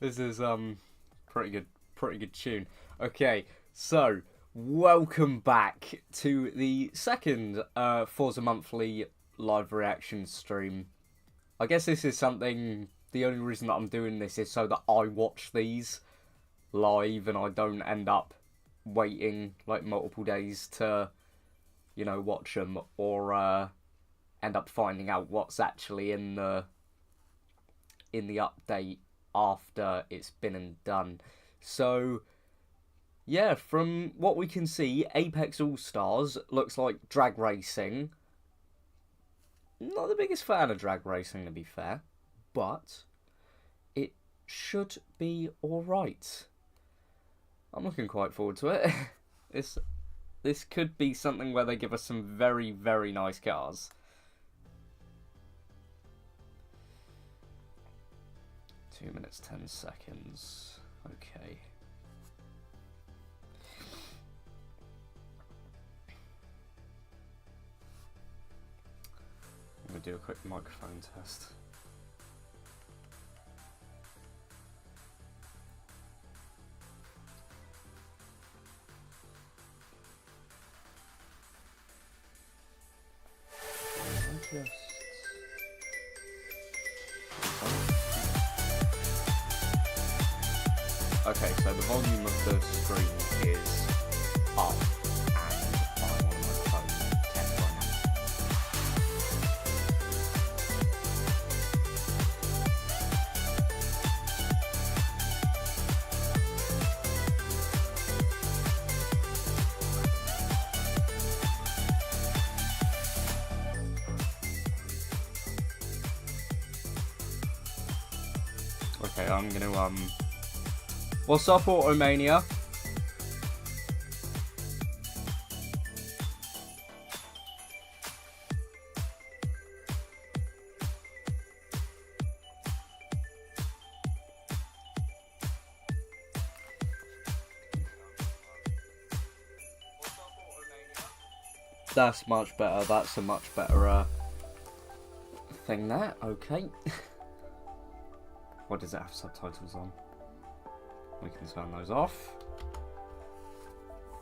This is pretty good tune. Okay, so welcome back to the second Forza Monthly live reaction stream. I guess this is something. The only reason that I'm doing this is so that I watch these live and I don't end up waiting like multiple days to, watch them, or end up finding out what's actually in the update after it's been and done. So yeah, from what we can see, Apex Allstars looks like drag racing. Not the biggest fan of drag racing, to be fair, but it should be alright. I'm looking quite forward to it. This could be something where they give us some very, very nice cars. 2 minutes, 10 seconds. Okay. I'm going to do a quick microphone test. Okay, so the volume of the screen is up, and I'm on my phone test right now. Okay, I'm gonna what's up, Automania? That's much better. That's a much better thing there. Okay. What does it have subtitles on? We can turn those off.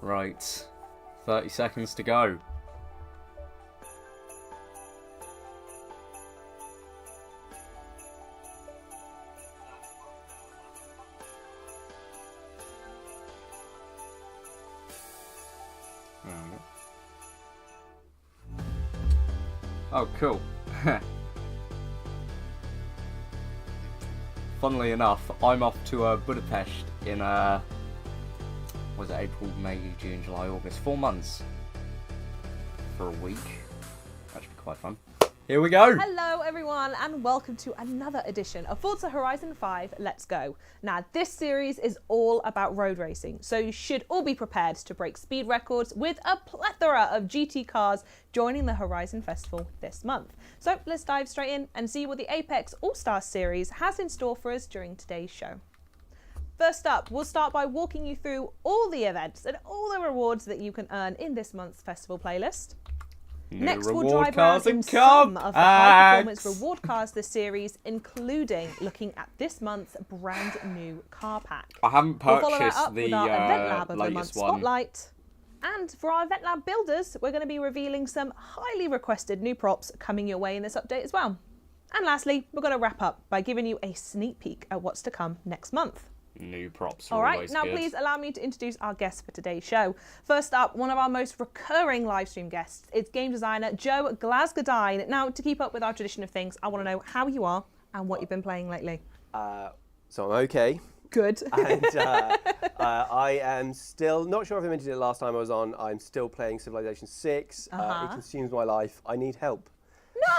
Right. 30 seconds to go. Oh, cool. Funnily enough, I'm off to Budapest in was it April, May, June, July, August? 4 months for a week. That should be quite fun. Here we go. Hello everyone and welcome to another edition of Forza Horizon 5 Let's Go. Now this series is all about road racing, so you should all be prepared to break speed records with a plethora of GT cars joining the Horizon Festival this month. So let's dive straight in and see what the Apex All-Stars series has in store for us during today's show. First up, we'll start by walking you through all the events and all the rewards that you can earn in this month's festival playlist. Next, we'll drive around in some of the high-performance reward cars this series, including looking at this month's brand new car pack. I haven't purchased we'll follow that up with our Event Lab of the Month Spotlight. And for our Event Lab builders, we're going to be revealing some highly requested new props coming your way in this update as well. And lastly, we're going to wrap up by giving you a sneak peek at what's to come next month. New props are All right, always now good. please allow me to introduce our guests for today's show. First up, one of our most recurring live stream guests. It's game designer Joe Glasgow-Dine. Now, to keep up with our tradition of things, I want to know how you are and what you've been playing lately. So I'm okay. Good. And I am still, not sure if I mentioned it last time I was on, I'm still playing Civilization 6. It consumes my life. I need help.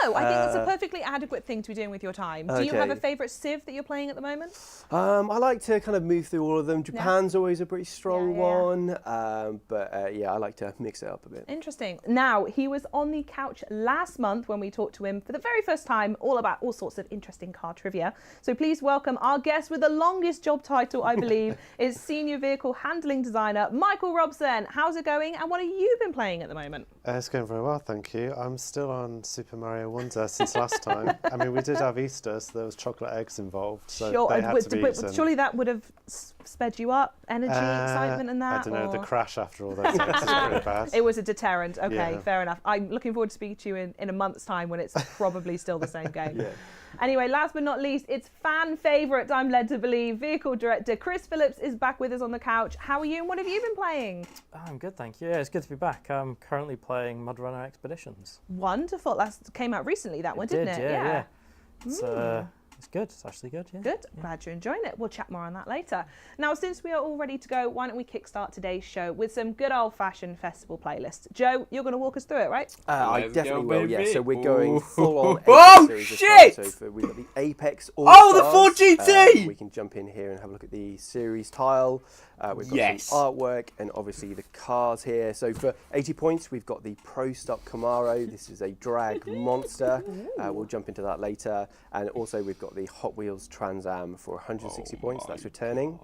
No, I think that's a perfectly adequate thing to be doing with your time. Do you have a favourite Civ that you're playing at the moment? I like to kind of move through all of them. Japan's always a pretty strong one, but I like to mix it up a bit. Interesting. Now, he was on the couch last month when we talked to him for the very first time all about all sorts of interesting car trivia. So please welcome our guest with the longest job title, I believe, is Senior Vehicle Handling Designer, Michael Robson. How's it going and what have you been playing at the moment? It's going very well, thank you. I'm still on Super Mario Mario Wonder since last time. I mean, we did have Easter, so there was chocolate eggs involved, so Sure, they had to be but eaten. surely that would have sped you up, energy, excitement and that? I don't know, the or- crash after all those eggs is pretty bad. It was a deterrent. Okay, Yeah. fair enough. I'm looking forward to speaking to you in a month's time when it's probably still the same game. Yeah. Anyway, last but not least, it's fan favourite, I'm led to believe, vehicle director Chris Phillips is back with us on the couch. How are you and what have you been playing? I'm good, thank you. Yeah, it's good to be back. I'm currently playing Mud Runner Expeditions. Wonderful. That came out recently, that one, didn't it? Yeah. It's good. It's actually good, yeah. Good. Glad you're enjoying it. We'll chat more on that later. Now, since we are all ready to go, why don't we kickstart today's show with some good old-fashioned festival playlists. Joe, you're going to walk us through it, right? I Let's definitely go, will, yeah. baby. So we're going full on Oh, Apex series this shit! time. So we've got the Apex Oh, the Allstars. 4GT! We can jump in here and have a look at the series tile. We've got Yes. some artwork and obviously the cars here. So for 80 points, we've got the Pro Stock Camaro. This is a drag monster. We'll jump into that later. And also we've got the Hot Wheels Trans Am for 160 points. That's returning.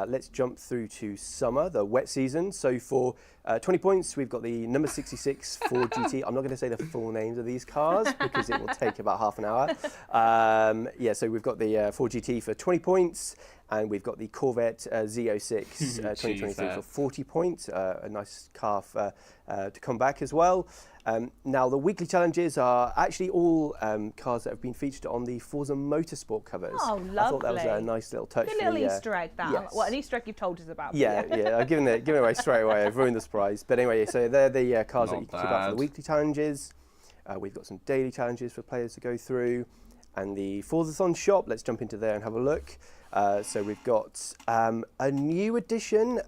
Let's jump through to summer, the wet season. So for 20 points, we've got the number 66 Ford GT. I'm not going to say the full names of these cars because it will take about half an hour. So we've got the Ford GT for 20 points. And we've got the Corvette Z06 2023 for 40 points. A nice car to come back as well. Now, the weekly challenges are actually all cars that have been featured on the Forza Motorsport covers. Oh, I thought that was a lovely. nice little touch. Good for little the, Easter egg, that. yes. Well, an Easter egg you've told us about. but Yeah, I've given it away straight away. I've ruined the surprise. But anyway, so they're the cars that Not you can keep up for the bad. weekly challenges. We've got some daily challenges for players to go through. And the Forzathon shop, let's jump into there and have a look. So we've got a new addition,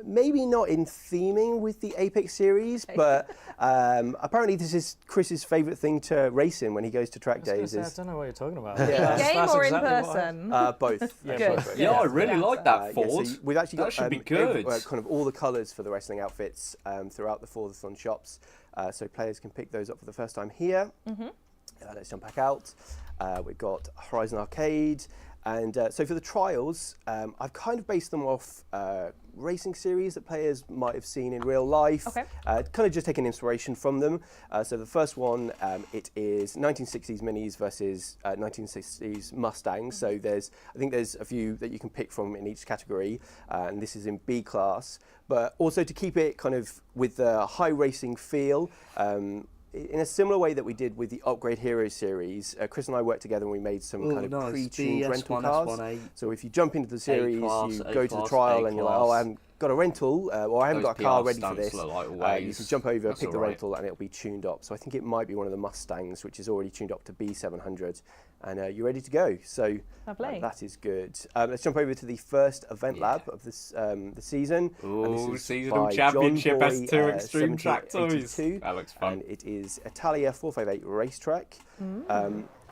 maybe not in theming with the Apex series, but apparently this is Chris's favourite thing to race in when he goes to track I days. was gonna say, I don't know what you're talking about. Yeah. Game That's or in exactly what I- person? Both. Yeah, Good. both. Yeah, I really Yeah. like that Yeah, Ford. so we've actually That got should be good. kind of all the colours for the wrestling outfits throughout the Forzathon shops, so players can pick those up for the first time here. Let's jump back out. We've got Horizon Arcade, and so for the trials, I've kind of based them off racing series that players might have seen in real life. Okay. Kind of just taking inspiration from them. So the first one, it is 1960s Minis versus 1960s Mustangs. So I think there's a few that you can pick from in each category, and this is in B class. But also to keep it kind of with the high racing feel, in a similar way that we did with the Upgrade Heroes series, Chris and I worked together and we made some kind of pre-tuned rental cars. So if you jump into the series, you go to the trial and you're like, oh, I haven't got a rental, or I haven't got a car ready for this. You can jump over, pick the rental, and it'll be tuned up. So I think it might be one of the Mustangs, which is already tuned up to B700, and you're ready to go. So Lovely. that is good. Let's jump over to the first event lab of this the season. Ooh, seasonal championship S2 Extreme Track Toys. That looks fun. And it is Italia 458 racetrack.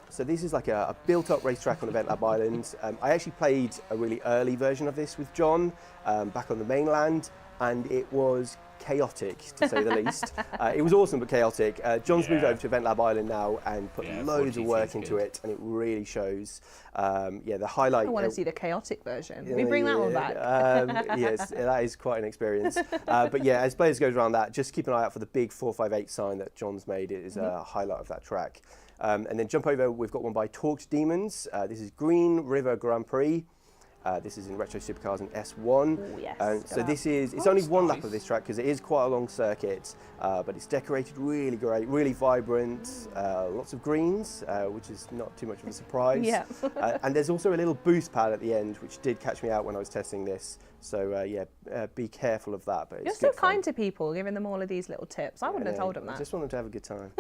So this is like a built-up racetrack on Event Lab Island. I actually played a really early version of this with John back on the mainland, and it was chaotic, to say the least. It was awesome, but chaotic. John's moved over to Event Lab Island now and put loads of work into it, and it really shows. The highlight. I want to see the chaotic version. Can we bring that one back? Yes, that is quite an experience. But yeah, as players goes around that, just keep an eye out for the big 458 sign that John's made. It is a highlight of that track. And then jump over, we've got one by Torqued Demons. This is Green River Grand Prix. This is in Retro Supercars and S1. Ooh, yes, So good. this is, it's only one lap of this track because it is quite a long circuit, but it's decorated really great, really vibrant, lots of greens, which is not too much of a surprise. Yeah. And there's also a little boost pad at the end, which did catch me out when I was testing this. So be careful of that. But it's You're so good fun. kind to people, giving them all of these little tips. I wouldn't have told them I that. just want them to have a good time.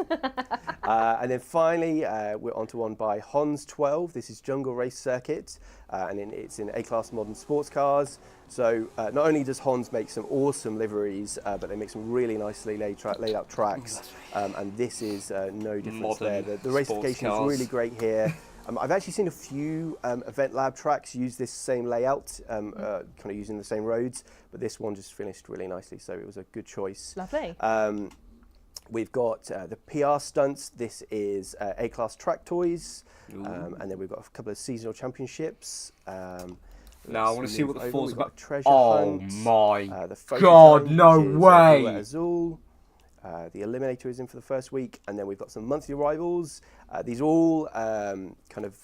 And then finally, we're onto one by Hans 12. This is Jungle Race Circuit, and it's in A-Class modern sports cars. So not only does Hans make some awesome liveries, but they make some really nicely laid out tracks. And this is no difference Modern there. The racification is really great here. I've actually seen a few Event Lab tracks use this same layout, kind of using the same roads, but this one just finished really nicely, so it was a good choice. Lovely. We've got the PR stunts. This is A-Class Track Toys, and then we've got a couple of seasonal championships. Now I want to see what the Forza got got. Treasure Oh Hunt, my the Photo God, Hunt, no which is, way. Azul. The Eliminator is in for the first week, and then we've got some monthly arrivals. These are all kind of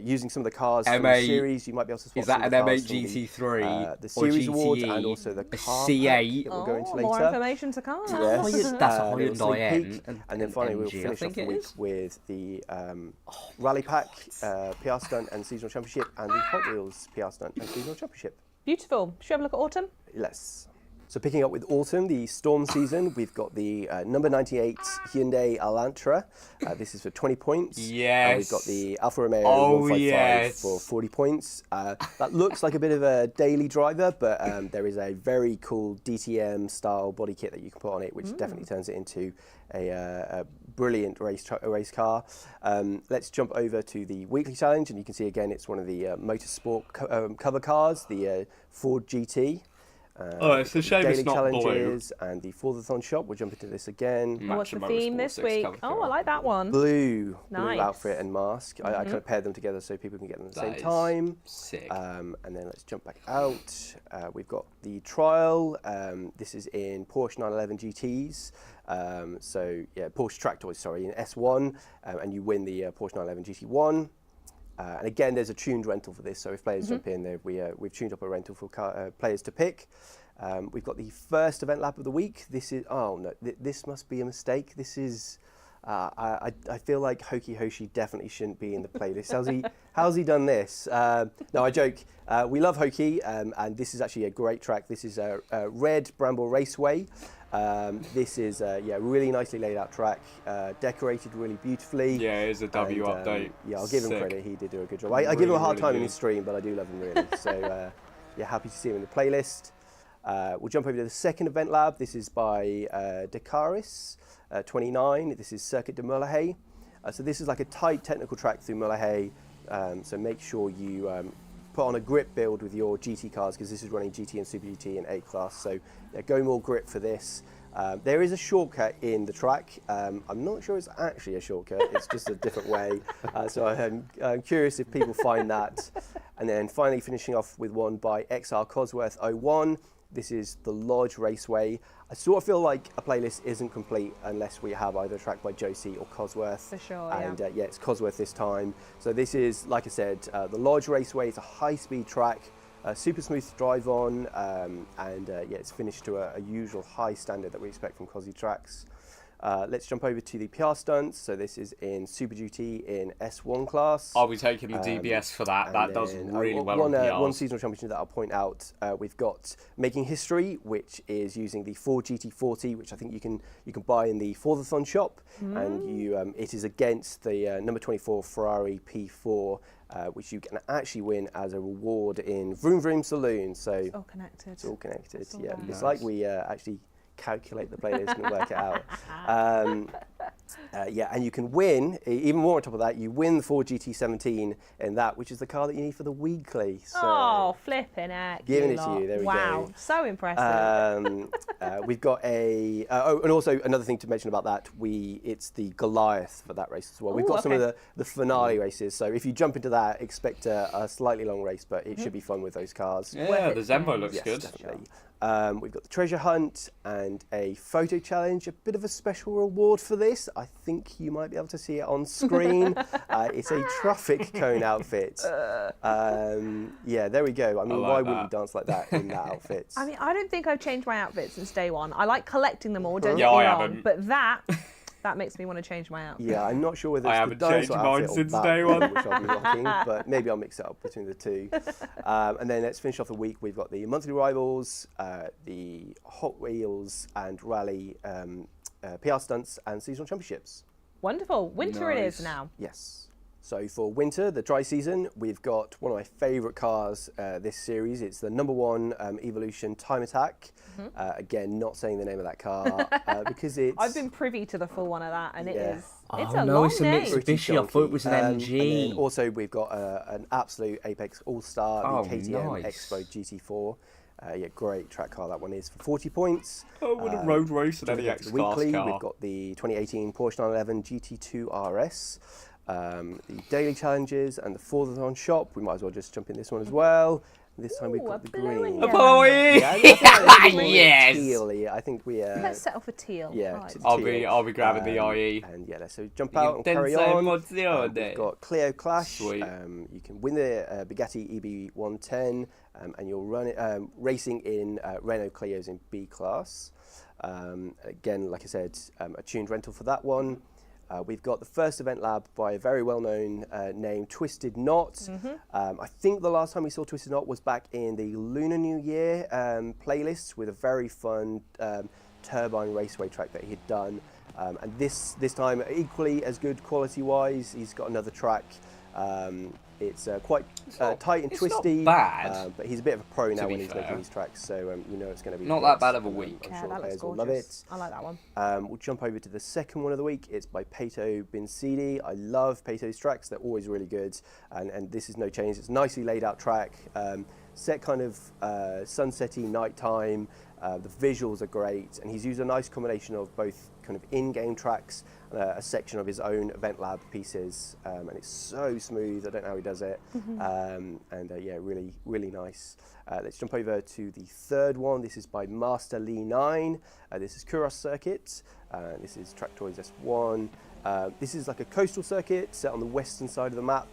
using some of the cars from the series. You might be able to spot Is that an some of the M8 cars from GT3 the series or awards, GTE, and also the a car C8? pack that we'll go into More later. information to come. Yes. That's a little Hyundai sneak peek. N. And then finally we'll MG, I finish off think the it week is. with the Rally Pack, PR Stunt and Seasonal Championship, and the Hot Wheels PR Stunt and Seasonal Championship. Beautiful. Should we have a look at autumn? Let's. So picking up with autumn, the storm season, we've got the number 98 Hyundai Elantra. This is for 20 points. Yes. And we've got the Alfa Romeo Oh, 155 yes. for 40 points. That looks like a bit of a daily driver, but there is a very cool DTM style body kit that you can put on it, which definitely turns it into a brilliant race car. Let's jump over to the weekly challenge, and you can see again it's one of the motorsport cover cars, the Ford GT. It's a shame daily it's not blue. challenges and the Forza-thon shop. We'll jump into this again. What's the Motorsport theme this 6 week? cover Oh, car. I like that one. Blue Nice. outfit and mask. I kind of paired them together so people can get them at the same That is time. Sick. And then let's jump back out. We've got the trial. This is in Porsche 911 GTs. So yeah, Porsche Track Toys, sorry, in S1, and you win the Porsche 911 GT1. And again, there's a tuned rental for this, so if players jump in, we've tuned up a rental for players to pick. We've got the first event lap of the week. This is, oh no, this must be a mistake. This is, I feel like Hoki Hoshi definitely shouldn't be in the playlist. How's he done this? No, I joke. We love Hoki, and this is actually a great track. This is a Red Bramble Raceway. This is a really nicely laid out track, decorated really beautifully. Yeah, it is a W update. Yeah, I'll give him Sick. credit. He did do a good job. I give him a hard Really time in good. his stream, but I do love him really. So yeah, happy to see him in the playlist. We'll jump over to the second event lab. This is by Dakaris 29. This is Circuit de Mullahay. So this is like a tight technical track through Mullahay. So make sure you put on a grip build with your GT cars, because this is running GT and Super GT and A class. So yeah, go more grip for this. There is a shortcut in the track. I'm not sure it's actually a shortcut. It's just a different way. So I'm curious if people find that. And then finally finishing off with one by XR Cosworth 01. This is the Lodge Raceway. I sort of feel like a playlist isn't complete unless we have either a track by Josie or Cosworth. For sure, And yeah, it's Cosworth this time. So this is, like I said, the Lodge Raceway. It's a high-speed track, super smooth to drive on, and yeah, it's finished to a usual high standard that we expect from Cosy tracks. Let's jump over to the PR stunts. So this is in Super GT in S1 class. I'll be taking the DBS for that. That does then, really well on PRs. one seasonal championship that I'll point out. We've got Making History, which is using the Ford GT40, which I think you can buy in the Forza-thon shop, and you it is against the number 24 Ferrari P4, which you can actually win as a reward in Vroom Vroom Saloon. So It's all connected. it's all connected. all Yeah, there. it's like we actually calculate the playlist and work it out. Yeah, and you can win, even more on top of that, you win the Ford GT17 in that, which is the car that you need for the weekly. So Oh, flipping heck. Giving it to lot. you, there we wow, go. so impressive. We've got a, oh, and also another thing to mention about that, it's the Goliath for that race as well. We've Ooh, got some of okay. the finale races, so if you jump into that, expect a slightly long race, but it should be fun with those cars. Yeah, the Zenvo looks Yes, good. definitely. We've got the treasure hunt and a photo challenge, a bit of a special reward for this. I think you might be able to see it on screen. It's a traffic cone outfit. Yeah, there we go. I mean, like why wouldn't you that. dance like that in that outfit? I mean, I don't think I've changed my outfit since day one. I like collecting them all, don't Yeah, get me I wrong. haven't. But that makes me want to change my outfit. Yeah, I'm not sure whether I it's haven't the changed dinosaur mine outfit or since that day one, one. which I'll be rocking, but maybe I'll mix it up between the two. And then let's finish off the week. We've got the monthly rivals, the Hot Wheels and Rally PR stunts and seasonal championships. Wonderful. Winter it is Nice. now. Yes. So for winter, the dry season, we've got one of my favourite cars this series. It's the number one Evolution Time Attack. Again, not saying the name of that car because it's... I've been privy to the full one of that, and it Yeah. is. Oh, It's a no, long it's a name. Mitsubishi. pretty I thought it was an chunky. MG. And then also we've got an absolute Apex All-Star, Oh, the KTM nice. Expo GT4. Yeah, great track car that one is for 40 points. Oh, what a road race and any Jumping into X the class weekly, car. we've got the 2018 Porsche 911 GT2 RS, the daily challenges and the Forza-thon shop. We might as well just jump in this one as well. This time we've Ooh, got a the blue green. and Apollo! Yeah, I think Yes! teal-y. I think we. Let's settle for teal. Yeah, I like t- that. I'll be grabbing the IE. And yeah, so jump out and carry on. We've got Clio Clash. Sweet. You can win the Bugatti EB110, and you'll run it racing in Renault Clios in B class. Again, like I said, a tuned rental for that one. We've got the first event lab by a very well-known name, Twisted Knot. I think the last time we saw Twisted Knot was back in the Lunar New Year playlist with a very fun turbine raceway track that he'd done. And this time, equally as good quality-wise, he's got another track. It's quite tight and twisty, bad, but he's a bit of a pro now be when he's fair. making these tracks, so you know it's going to be Not great. that bad of a week. I'm Yeah, sure that looks players will gorgeous. love it. I like that one. We'll jump over to the second one of the week. It's by Pato Binsidi. I love Pato's tracks. They're always really good, and this is no change. It's a nicely laid out track, set kind of sunsetty nighttime. The visuals are great, and he's used a nice combination of both kind of in-game tracks, a section of his own event lab pieces, and it's so smooth. I don't know how he does it, yeah, really, really nice. Let's jump over to the third one. This is by Master Lee 9. This is Kuros Circuit. This is Track Toys S1. This is like a coastal circuit set on the western side of the map.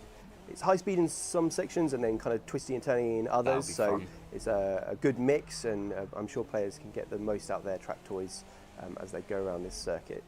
It's high speed in some sections and then kind of twisty and turny in others. So fun. it's a good mix, and I'm sure players can get the most out of their track toys as they go around this circuit.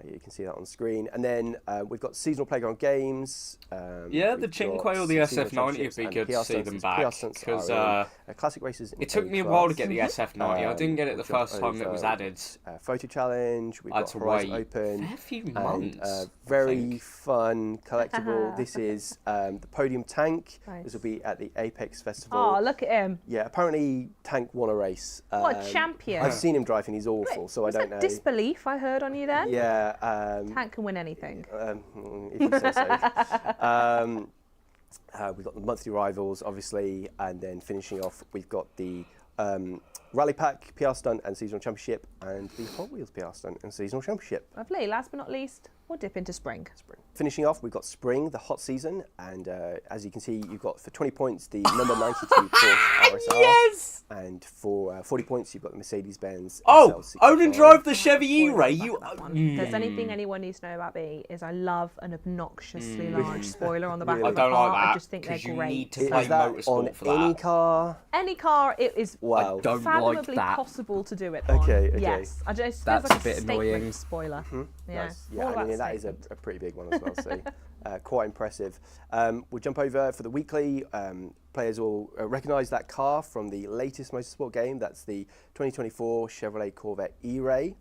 You can see that on screen. And then we've got seasonal playground games. Yeah, the we've Chinque got or the seasonal SF90 would championships be and good to PR see stunts. them It's back, PR stunts 'cause, are in, classic races. In It took A me a while to class. get the SF90. I didn't get it the We'll jump first time that was over, added. Photo challenge. We've I had got to Horizon wait Open. a fair few And months. I very think. fun collectible. This is the Podium Tank. Nice. This will be at the Apex Festival. Oh, look at him. Yeah, apparently Tank won a race. What a champion. I've seen him drive and he's awful, so I Was don't that know. disbelief I heard on you then? Yeah. Tank can win anything. If you say so. We've got the monthly rivals, obviously, and then finishing off, we've got the Rally Pack PR Stunt and Seasonal Championship, and the Hot Wheels PR Stunt and Seasonal Championship. Lovely. Last but not least, we'll dip into spring. Finishing off, we've got Spring, the hot season, and as you can see, you've got for 20 points the number 92 Porsche RSR, Yes! and for 40 points, you've got the Mercedes-Benz. Oh, SL65. own and drive the Chevy Spoiler E-Ray. back You. at that one. If there's anything anyone needs to know about me is I love an obnoxiously large spoiler on the back Really? of I the don't car. like that I just think they're because you great. need to Is play that motorsport on for any that. car? Any car, it is Wow. Don't like fathomably that. possible to do it Okay, on. okay. Yes, I just That's feels like a bit statement annoying. spoiler. Yeah, Nice. all Yeah, I about mean, that is statement. a pretty big one as well, so quite impressive. We'll jump over for the weekly. Players will recognise that car from the latest motorsport game. That's the 2024 Chevrolet Corvette E-Ray.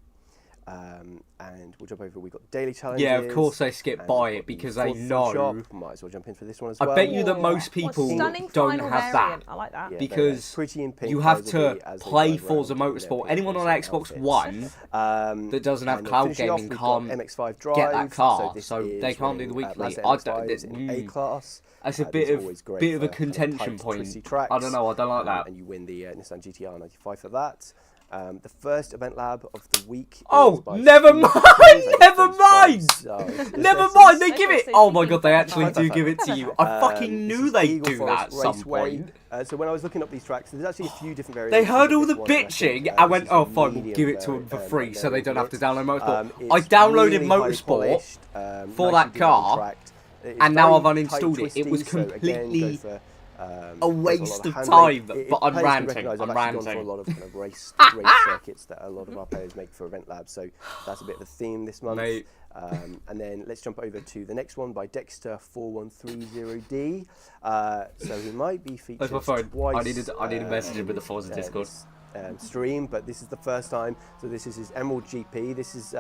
And we'll jump over. We've got daily challenges. Yeah, of course they skip and by we've it got the because they Forza know. shop. Might as well jump in for this one as well. I bet you that Ooh, most what people stunning don't final have variant. that. I like that. Yeah, because they're pretty in pink. you have Those will be to as they play drive Forza around in their Motorsport. pink Anyone on racing Xbox outfits. One that doesn't have And cloud finishing off, gaming we've got can't MX-5 Drive. get that car, this so is they can't do the running, weekly. Mazda I MX-5 don't. is in A class. That's a This bit is of always great bit of a for kind of contention tight, point. twisty tracks. I don't know. I don't like that. And you win the Nissan GTR 95 for that. The first event lab of the week. Oh, is by never Steve mind, Jones. never Those mind. vibes are- Never mind, they I give thought it. so, Oh my thinking god, they actually about do that. give it to you. I fucking this knew is they'd Eagle do that at Forest some Raceway. point. So when I was looking up these tracks, there's actually a few different They variations. heard of all the this one, and I think, bitching. I this went, is oh a fine, we'll medium give it to them for free so they don't have to variant download of Motorsport. it. I It's downloaded really highly Motorsport polished, for nicely that car, tracked. It's and now very I've tight, uninstalled it. It was twisty, so again, completely go for, a go for waste lot of hand time, brake. but I'm players can ranting, recognise I'm I've actually gone ranting. for a lot of kind of race circuits that a lot of our players make for event labs, so that's a bit of a theme this month. Mate. And then let's jump over to the next one by Dexter 4130D. So he might be featured Where's my phone? twice. I need a message with the Forza Discord. this, stream, but this is the first time. So this is his Emerald GP. This is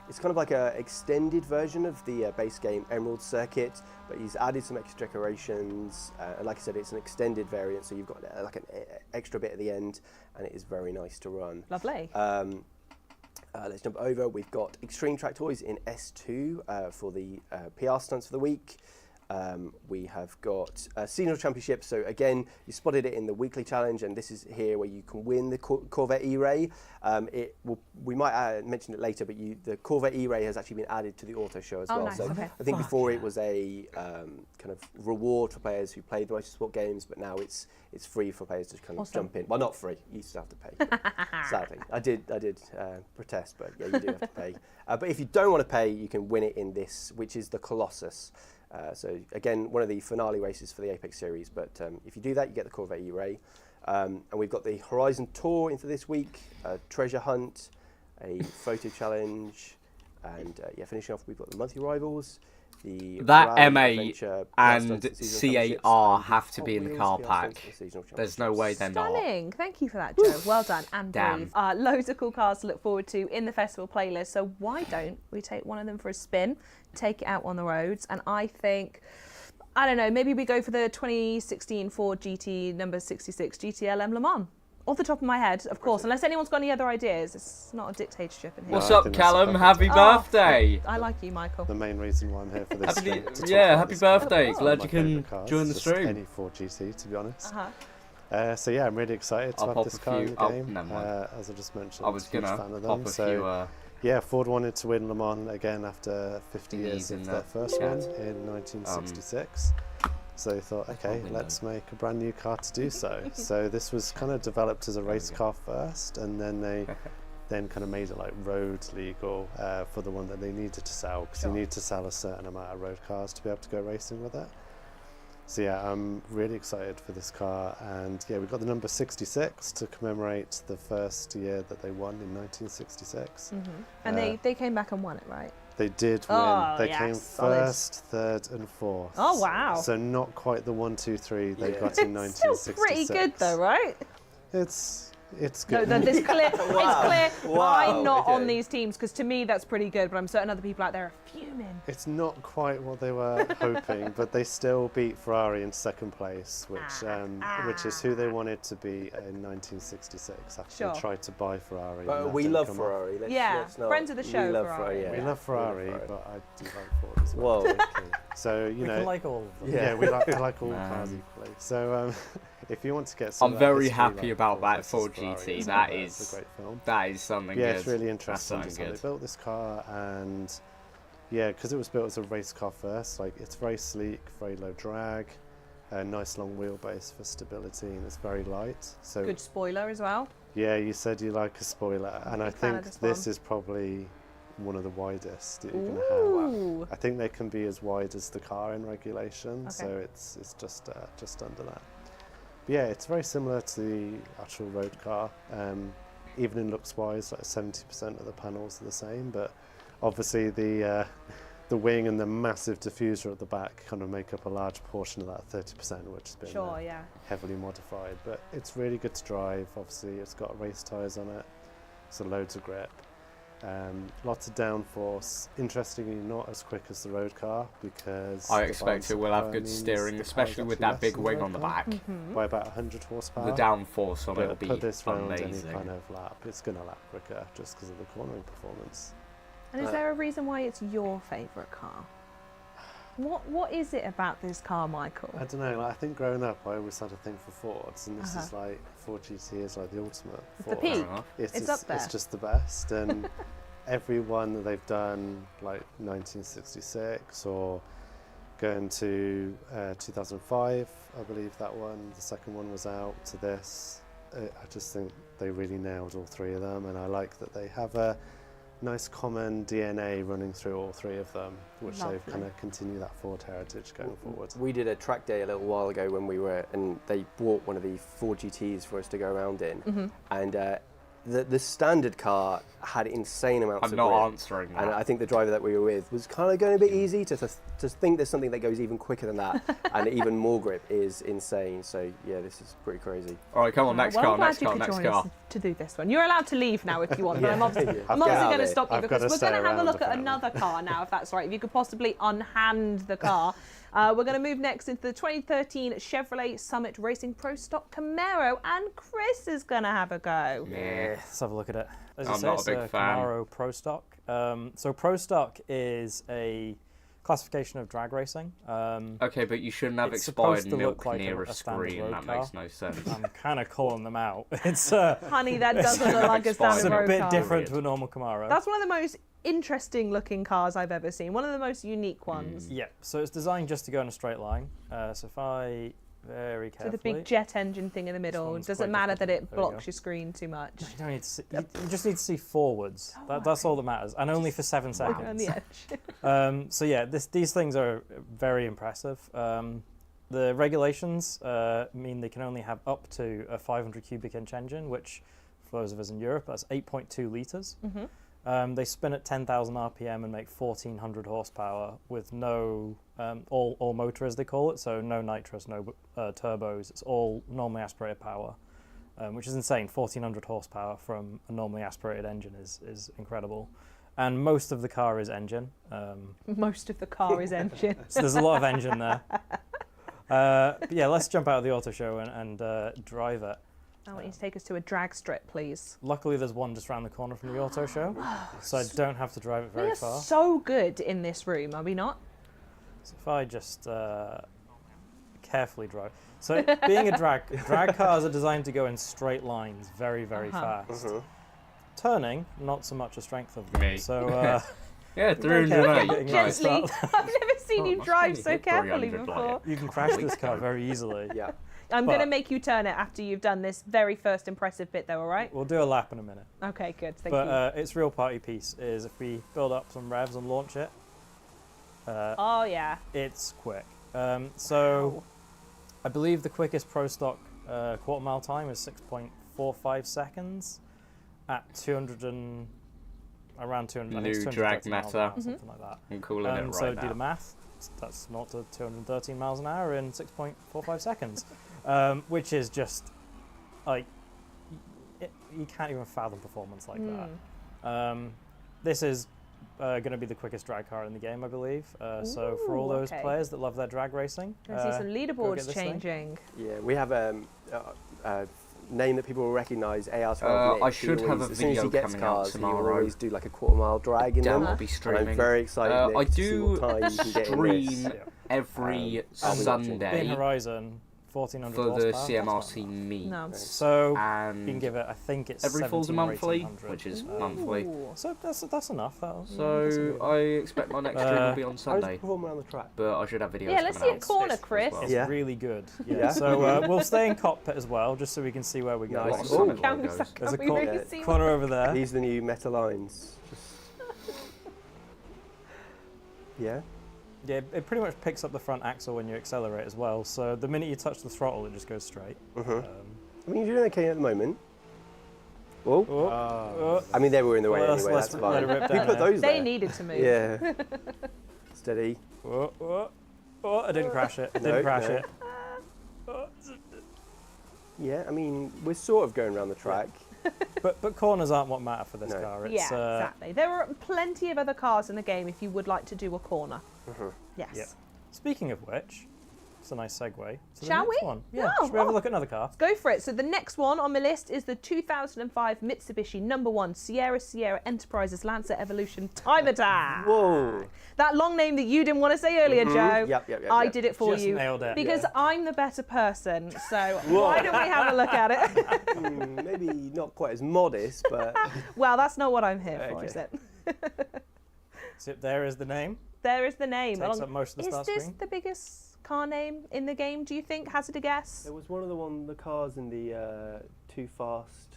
it's kind of like a extended version of the base game Emerald Circuit, but he's added some extra decorations. And like I said, it's an extended variant, so you've got like an extra bit at the end, and it is very nice to run. Lovely. Let's jump over. We've got Extreme Track Toys in S2 for the PR stunts for the week. We have got seasonal championship. So again, you spotted it in the weekly challenge, and this is here where you can win the Corvette E-Ray. We might mention it later, but the Corvette E-Ray has actually been added to the auto show as well. Nice. So Okay. I think before it was a kind of reward for players who played the motorsport games, but now it's free for players to kind of jump in. Well, not free. You still have to pay. Sadly, I did protest, but yeah, you do have to pay. But if you don't want to pay, you can win it in this, which is the Colossus. So again, one of the finale races for the Apex series. But if you do that, you get the Corvette E-Ray. And we've got the Horizon Tour into this week, a treasure hunt, a photo challenge, and finishing off, we've got the monthly rivals. That Rally, MA Adventure, and Allstars seasonal CAR championships, have to and be in the Hot car Wheels pack. VR seasonal There's no way they're not. Stunning. Thank you for that, Joe. Well done and Damn. brave. Loads of cool cars to look forward to in the festival playlist. So why don't we take one of them for a spin, take it out on the roads? And I think, I don't know, maybe we go for the 2016 Ford GT number 66 GTLM Le Mans. Off the top of my head, of course, unless anyone's got any other ideas. It's not a dictatorship in here. What's No, I up, think that's a Callum? perfect Happy idea. birthday! I like you, Michael. The main reason why I'm here for this Happy, stream. to talk yeah, about happy this car. birthday. Oh. Glad My you can favourite cars, join the just stream. Any Ford GT, to be honest. Uh-huh. So yeah, I'm really excited to I'll have pop this a car in few- the oh, game. never mind. As I just mentioned, I was huge gonna fan of pop them. a So few. yeah, Ford wanted to win Le Mans again after 50 Thingies years in of the their first chat. one in 1966. So they thought, okay, probably let's make a brand new car to do so. So this was kind of developed as a race car first, and then they then kind of made it like road legal for the one that they needed to sell, because you need to sell a certain amount of road cars to be able to go racing with it. So yeah, I'm really excited for this car, and yeah, we've got the number 66 to commemorate the first year that they won in 1966. And they came back and won it, right? They did win. Oh, They yes, came solid. first, third, and fourth. Oh, wow. So not quite the 1, 2, 3 they Yeah. got in It's still 1966. pretty good though, right? It's No, good. it's clear. It's clear. Wow, I'm not on okay. these teams because to me that's pretty good, but I'm certain other people out there are fuming. It's not quite what they were hoping, but they still beat Ferrari in second place, which is who they wanted to be in 1966. After Sure. they tried to buy Ferrari. and But that we didn't love come off. Ferrari. Yeah, let's not, friends of the show, We love Ferrari. Ferrari. Yeah. We love Ferrari, Ferrari. but I do like Ford as well. Whoa. Okay. So you We know, can like all of them. yeah, I like all Man. cars equally. So if you want to get some I'm of that very history, happy like about that versus Ford Ferrari GT. as That well, is- it's a great film. That is something Yeah, good. it's really That's interesting something just how they good. built this car, and yeah, because it was built as a race car first, like it's very sleek, very low drag, a nice long wheelbase for stability, and it's very light. So Good spoiler as well. yeah, you said you like a spoiler, and I Big fan think of this this one. is probably one of the widest that you're going to have. Ooh. I think they can be as wide as the car in regulation, so Okay. it's just under that. But yeah, it's very similar to the actual road car. Even in looks wise, like 70% of the panels are the same, but obviously the wing and the massive diffuser at the back kind of make up a large portion of that 30%, which has been Sure, yeah. heavily modified. But it's really good to drive. Obviously, it's got race tyres on it, so loads of grip. Lots of downforce. Interestingly, not as quick as the road car, because I the expect balance it of will have power good means steering, the car's especially with actually that less big than wing road on the car back. by about 100 horsepower. The downforce on it will But be put this round any amazing. kind of lap, it's going to lap quicker just because of the cornering performance. And is there a reason why it's your favourite car? What is it about this car, Michael? I don't know. Like, I think growing up, I always had a thing for Fords, and this is like Ford GT is like the ultimate. It's the Ford. peak. Fair enough. It's up there. It's just the best, and every one that they've done, like 1966 or going to 2005, I believe that one. The second one was out to this. I just think they really nailed all three of them, and I like that they have a nice common DNA running through all three of them, which Lovely. they've kind of continue that Ford heritage going forward. We did a track day a little while ago when we were, and they bought one of the Ford GTs for us to go around in, and the standard car had insane amounts I'm of not grip. answering And that. I think the driver that we were with was kind of going a bit easy to think there's something that goes even quicker than that, and even more grip is insane. So yeah, this is pretty crazy. All right, come on, next well, car, I'm glad next you car, could next join car. us to do this one. You're allowed to leave now if you want, but I'm obviously, Yeah. I'm Get obviously out going to of stop you I've because gotta we're going to stay have a around look at apparently. another car now, if that's right. If you could possibly unhand the car. We're going to move next into the 2013 Chevrolet Summit Racing Pro Stock Camaro, and Chris is going to have a go. Yeah. Let's have a look at it. As you I'm say, not a it's big fan. Camaro Pro Stock. So Pro Stock is a classification of drag racing. Okay, but you shouldn't have It's expired supposed to milk look like near a a standard screen. road That car. makes no sense. I'm kind of calling them out. It's Honey, that doesn't look like a It's fine. it's standard a road bit car. different to a normal Camaro. That's one of the most interesting looking cars I've ever seen. One of the most unique ones. Yeah, so it's designed just to go in a straight line. So if I very So carefully... the big jet engine thing in the middle. one's Doesn't quite matter that difficult. it There we blocks go. your screen too much. You don't need to see, you just need to see forwards. That's all that matters, and only for 7 On seconds. the edge. So yeah, these things are very impressive. The regulations mean they can only have up to a 500 cubic inch engine, which for those of us in Europe, that's 8.2 litres. They spin at 10,000 RPM and make 1,400 horsepower with no all motor, as they call it, so no nitrous, no turbos. It's all normally aspirated power, which is insane. 1,400 horsepower from a normally aspirated engine is incredible. And most of the car is engine. Most of the car is engine. So there's a lot of engine there. But yeah, let's jump out of the auto show and drive it. I want you to take us to a drag strip, please. Luckily, there's one just around the corner from the auto show, so I don't have to drive it We very are far. so good in this room, are we not? So if I just carefully drive. So being a drag cars are designed to go in straight lines very, very fast. Turning, not so much a strength of them. Me. So Yeah, 308. Nice. Gently. I've never seen Oh, you must drive be so hit carefully 300 before. like you can crash this car very easily. Yeah. I'm going to But- make you turn it after you've done this very first impressive bit, though, all right? We'll do a lap in a minute. Okay, good. Thank But you. its real party piece is if we build up some revs and launch it, Oh, yeah. it's quick. So I believe the quickest pro stock quarter mile time is 6.45 seconds at 200 and around 200. I think it's New 230 drag miles an matter. hour, something like that. I'm calling it right So now. do the math. That's not to 213 miles an hour in 6.45 seconds, which is just like you can't even fathom performance like that. This is going to be the quickest drag car in the game, I believe. So for all Ooh, those okay. players that love their drag racing, I see some go leaderboards get this thing. changing. Yeah, we have a name that people will recognise, AR12 Nick. I He should have always- a as soon as he video gets coming out cars, he will tomorrow. always do like a quarter mile drag in Damn, them. I'll be And streaming. I'm very excited, Nick, I to see do what time you can get in this. stream Yeah. every I'll be watching. in Sunday Horizon, 1400 for the horsepower. CMRC meet. No. So you And can give it, I think it's every Forza 17 or monthly, 1800. which is monthly. Ooh. So that's enough. That's a So good- I expect my next stream will be on How does Sunday, it perform around the track? but I should have videos. Yeah, let's coming see a out corner, as Chris. well. It's Yeah. really good. Yeah. Yeah? So we'll stay in cockpit as well, just so we can see where we go. Nice. What a Oh. Summit Can we, logos. There's a can we really corner- see corner over there. These are the new metal lines. Yeah? Yeah, it pretty much picks up the front axle when you accelerate as well. So the minute you touch the throttle, it just goes straight. I mean, you're doing okay at the moment. Oh, Oh, I mean, they were in the way Well, anyway, let's that's let fine. it rip Who down put there. those They there? needed to move. Yeah. Steady. I didn't crash it. Didn't No, crash no. it. Yeah, I mean, we're sort of going around the track. But corners aren't what matter for this No. car. It's, Yeah, exactly. There are plenty of other cars in the game if you would like to do a corner. Yes. Yeah. Speaking of which, it's a nice segue. To the Shall next we? One. Yeah. Oh, Should we have a oh. look at another car? Go for it. So the next one on my list is the 2005 Mitsubishi #1 Sierra Enterprises Lancer Evolution Time Attack. Whoa. That long name that you didn't want to say earlier, Joe. Yep. I Yep. did it for Just you nailed it. because Yeah. I'm the better person. So why don't we have a look at it? Maybe not quite as modest, but Well, that's not what I'm here for, Okay. is it? So there is the name. There is the name. Takes up most of the Is start this screen. the biggest car name in the game, do you think? Hazard a guess? there was one of the cars in the Too Fast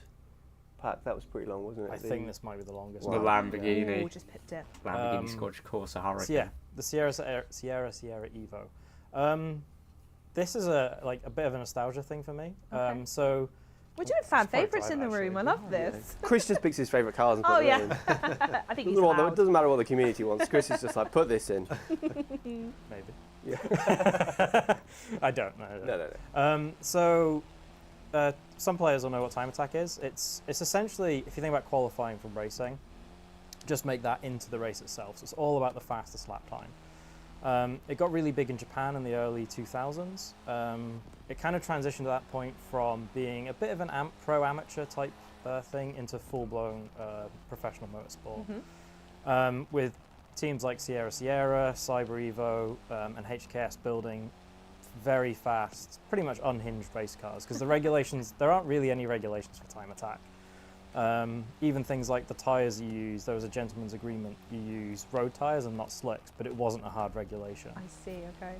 pack. That was pretty long, wasn't it? I think this might be the longest The Wow. one. Lamborghini. Ooh, just picked it. Lamborghini Scotch Corsa Hurricane. So yeah, the Sierra Evo. This is a bit of a nostalgia thing for me. Okay. So We're doing fan It's quite favourites drive, in the room. I actually. love this. Chris just picks his favourite cars and puts Oh, them yeah. in. I think he's Doesn't, allowed. doesn't matter what the community wants. Chris is just like, put this in. maybe. Yeah. I don't know. No. So some players will know what time attack is. It's essentially, if you think about qualifying from racing, just make that into the race itself. So it's all about the fastest lap time. It got really big in Japan in the early 2000s. It kind of transitioned at that point from being a bit of an pro-amateur type thing into full-blown professional motorsport. With teams like Sierra, Cyber Evo, and HKS building very fast, pretty much unhinged race cars, because the regulations, there aren't really any regulations for time attack. Even things like the tyres you use, there was a gentleman's agreement, you use road tyres and not slicks, but it wasn't a hard regulation. I see, okay.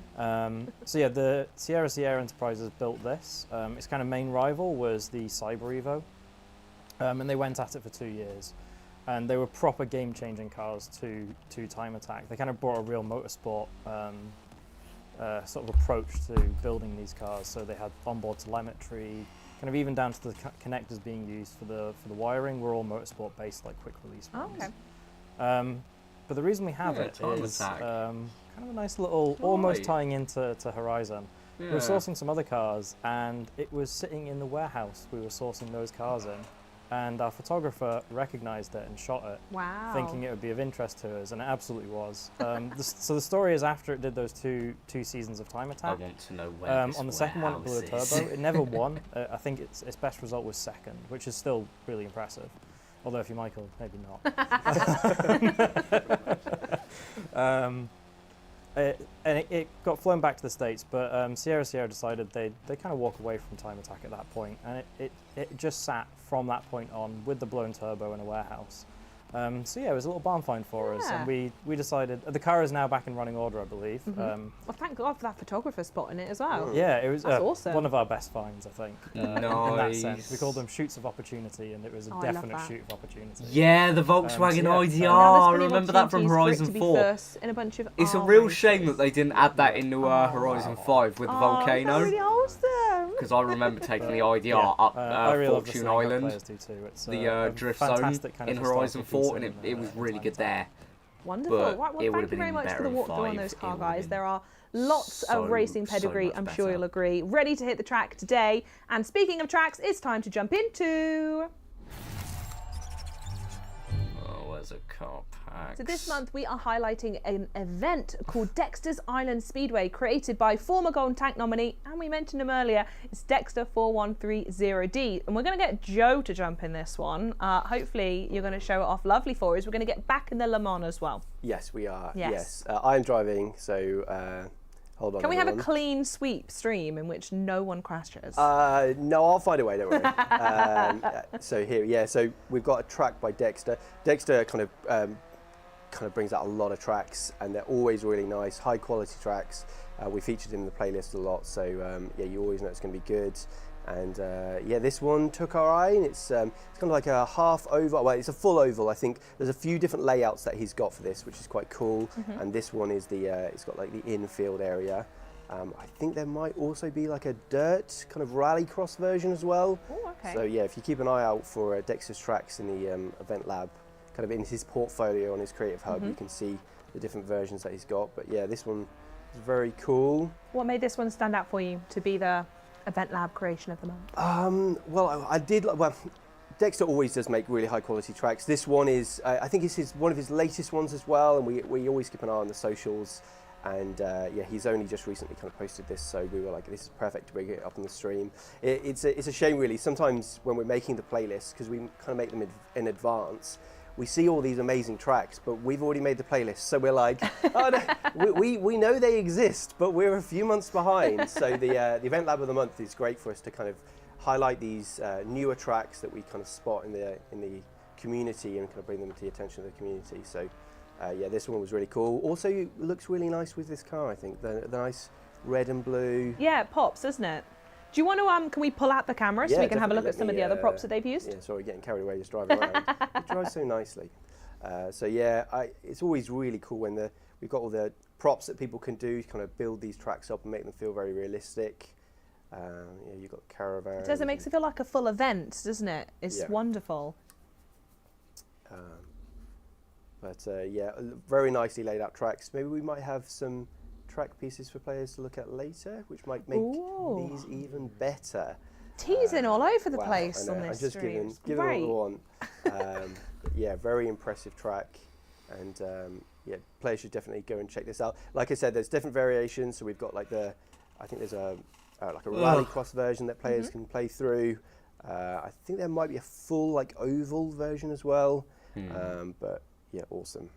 So yeah, the Sierra Enterprises built this. Its kind of main rival was the Cyber Evo, and they went at it for 2 years. And they were proper game-changing cars to time attack. They kind of brought a real motorsport sort of approach to building these cars. So they had onboard telemetry, kind of even down to the connectors being used for the wiring were all motorsport based, like quick release ones. Okay. But the reason we have it is kind of a nice little, almost tying into Horizon. We were sourcing some other cars, and it was sitting in the warehouse we were sourcing those cars in. And our photographer recognized it and shot it, Wow. thinking it would be of interest to us, and it absolutely was. So the story is after it did those two seasons of time I attack. want to know where On the second one, it blew a warehouse turbo. is. It never won. I think its best result was second, which is still really impressive. Although if you're Michael, maybe not. It got flown back to the States, but Sierra decided they'd kind of walk away from time attack at that point, and it just sat from that point on with the blown turbo in a warehouse. So yeah, it was a little barn find for us, and we decided the car is now back in running order, I believe. Well, thank God for that photographer spotting it as well. Yeah, it was That's awesome. one of our best finds, I think. In that Nice. sense, we called them shoots of opportunity, and it was a Oh, I love definite that. shoot of opportunity. Yeah, the Volkswagen yeah. IDR. Now there's I plenty of remember that from opportunities for it Horizon to be 4. first in a bunch of It's a R real races. shame that they didn't add that into Horizon 5 with the volcano. That's really awesome. Because I remember taking the IDR up I really love the Fortune seeing how Island, players do too. It's the a drift zone fantastic kind in of Horizon historical 4, and piece it in, was in really time good attack. there. Wonderful. But Right, well, it thank would've you very been much for the better in walkthrough on 5. those car It would've guys. been There are lots so- of racing so pedigree, much I'm sure better. you'll agree. Ready to hit the track today. And speaking of tracks, it's time to jump into... Oh, there's a car pack. So this month we are highlighting an event called Dexter's Island Speedway, created by former Golden Tank nominee, and we mentioned him earlier, it's Dexter 4130D. And we're going to get Joe to jump in this one. Hopefully you're going to show it off lovely for us. We're going to get back in the Le Mans as well. Yes, we are. Yes. I'm driving, so hold on. Can we have a everyone. clean sweep stream in which no one crashes? No, I'll find a way, don't worry. So here, yeah, so we've got a track by Dexter. Dexter kind of brings out a lot of tracks, and they're always really nice, high quality tracks. We featured him in the playlist a lot, so yeah, you always know it's going to be good. And yeah, this one took our eye, and it's kind of like a half oval. Well, it's a full oval. I think there's a few different layouts that he's got for this, which is quite cool. And this one is it's got like the infield area. I think there might also be like a dirt kind of rallycross version as well. Oh, okay. So yeah, if you keep an eye out for Dexter's tracks in the event lab, kind of in his portfolio on his Creative Hub, you can see the different versions that he's got. But yeah, this one is very cool. What made this one stand out for you to be the Event Lab creation of the month? Well, I did. Well, Dexter always does make really high quality tracks. This one is, I think it's one of his latest ones as well, and we always keep an eye on the socials. And yeah, he's only just recently kind of posted this, so we were like, this is perfect to bring it up on the stream. It's a shame really, sometimes when we're making the playlists, because we kind of make them in advance, we see all these amazing tracks, but we've already made the playlist, so we're like, oh, no, we know they exist, but we're a few months behind. So the Event Lab of the Month is great for us to kind of highlight these newer tracks that we kind of spot in the community and kind of bring them to the attention of the community. So yeah, this one was really cool. Also looks really nice with this car, I think. The nice red and blue. Yeah, it pops, doesn't it? Do you want to, can we pull out the camera so Yeah, we can have a look definitely. at some of Let the me, other props that they've used? Yeah, sorry, getting carried away just driving around. It drives so nicely. So yeah, it's always really cool when we've got all the props that people can do, kind of build these tracks up and make them feel very realistic. Yeah, you've got caravans. It does, it makes it feel like a full event, doesn't it? It's Yeah. wonderful. But yeah, very nicely laid out tracks. Maybe we might have some track pieces for players to look at later, which might make Ooh. these even better. Teasing all over the Wow, place I know, on this I'm just stream. giving Great. all I want. But yeah, very impressive track, and yeah, players should definitely go and check this out. Like I said, there's different variations. So we've got like I think there's a like a rallycross version that players can play through. I think there might be a full like oval version as well. But yeah, awesome.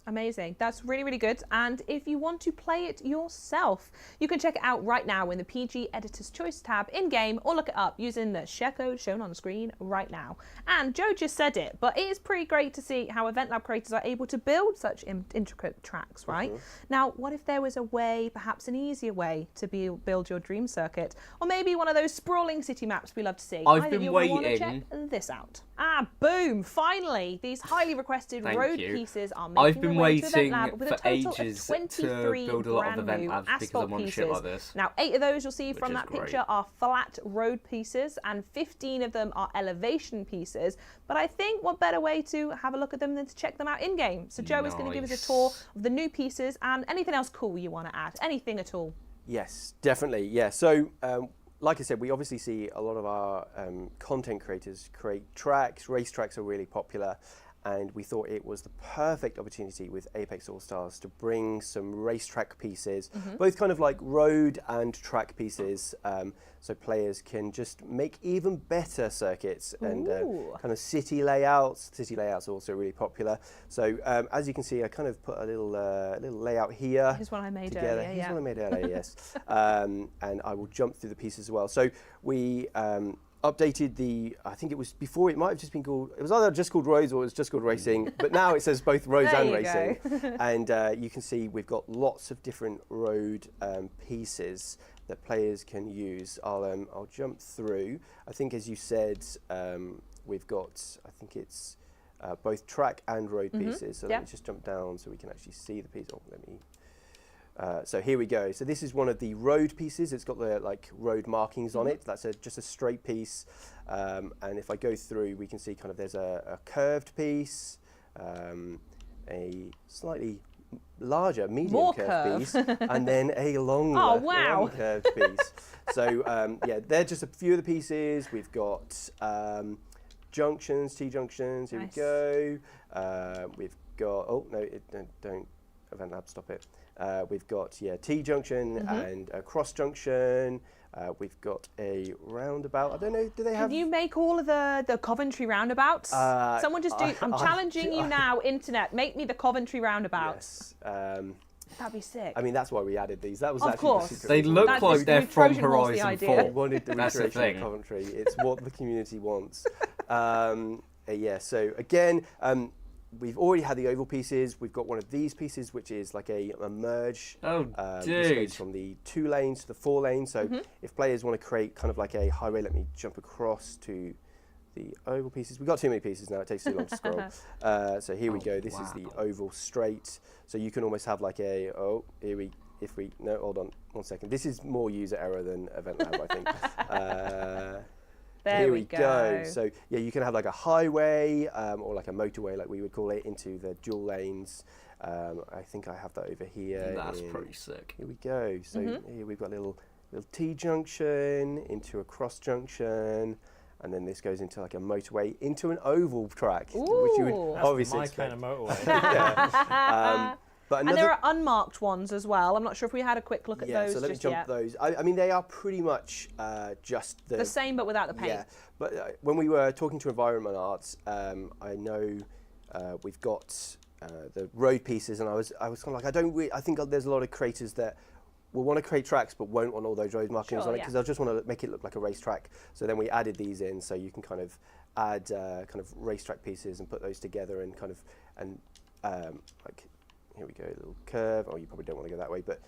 Amazing. That's really, really good. And if you want to play it yourself, you can check it out right now in the PG Editor's Choice tab in-game, or look it up using the share code shown on the screen right now. And Joe just said it, but it is pretty great to see how Event Lab creators are able to build such intricate tracks, right? Now, what if there was a way, perhaps an easier way, to build your dream circuit? Or maybe one of those sprawling city maps we love to see. I've I think been you'll want to waiting. check this out. Ah, boom! Finally, these highly requested Thank road you. pieces are making I've been their way to waiting Event Lab with for a total ages of to 23 build a lot of brand Event new Labs because asphalt I'm on pieces. shit like this. Now, 8 of those you'll see Which from is that great. picture are flat road pieces, and 15 of them are elevation pieces. But I think what better way to have a look at them than to check them out in game. So Joe is going to give us a tour of the new pieces and anything else cool you want to add. Anything at all. Yes, definitely. Yeah. So, like I said, we obviously see a lot of our content creators create tracks. Race tracks are really popular. And we thought it was the perfect opportunity with Apex All-Stars to bring some racetrack pieces, both kind of like road and track pieces, so players can just make even better circuits and kind of city layouts. City layouts are also really popular. So as you can see, I kind of put a little layout here. Here's one I made together. earlier, Here's yeah. one I made earlier, yes. And I will jump through the pieces as well. So we updated the, I think it was before, it might have just been called, it was either just called roads or it was just called racing, but now it says both roads There and you racing. go. And you can see we've got lots of different road pieces that players can use. I'll jump through. I think, as you said, we've got, I think it's both track and road pieces. So let me just jump down so we can actually see the piece. Oh, let me. So here we go. So this is one of the road pieces. It's got the like road markings on it. That's just a straight piece. And if I go through, we can see kind of there's a curved piece, a slightly larger medium curved piece, and then a longer long curved piece. So yeah, they're just a few of the pieces. We've got junctions, T-junctions. Here we go. We've got, oh no, don't Event Lab, stop it. We've got T-junction and a cross junction. We've got a roundabout. I don't know, do they have? Can you make all of the Coventry roundabouts? Someone just do, I'm challenging you now, internet, make me the Coventry roundabouts. Yes. That'd be sick. I mean, that's why we added these. That was Of actually course. the secret. They look That's like the they're from Trojan horse, the Horizon idea. 4. We wanted the That's the recreation thing. of Coventry. It's what the community wants. Yeah, so again, we've already had the oval pieces. We've got one of these pieces, which is like a merge. Oh, This dude. goes from the 2 lanes to the 4 lanes. So if players want to create kind of like a highway, let me jump across to the oval pieces. We've got too many pieces now. It takes too long to scroll. So here we go. This is the oval straight. So you can almost have like a, no, hold on 1 second. This is more user error than Event Lab, I think. There Here we go. So yeah, you can have like a highway or like a motorway, like we would call it, into the dual lanes. I think I have that over here. That's pretty sick. Here we go. So here we've got a little T-junction into a cross junction, and then this goes into like a motorway into an oval track, which you would That's obviously my expect. kind of motorway. Yeah. But And there are unmarked ones as well. I'm not sure if we had a quick look at those so let me just jump yet. those. I mean, they are pretty much just The same, but without the paint. Yeah, but when we were talking to Environment Arts, I know we've got the road pieces, and I was kind of like, I think there's a lot of creators that will want to create tracks but won't want all those road markings Sure, on it yeah. because they'll just want to make it look like a racetrack. So then we added these in, so you can kind of add kind of racetrack pieces and put those together and kind of like. Here we go, a little curve. Oh, you probably don't want to go that way, but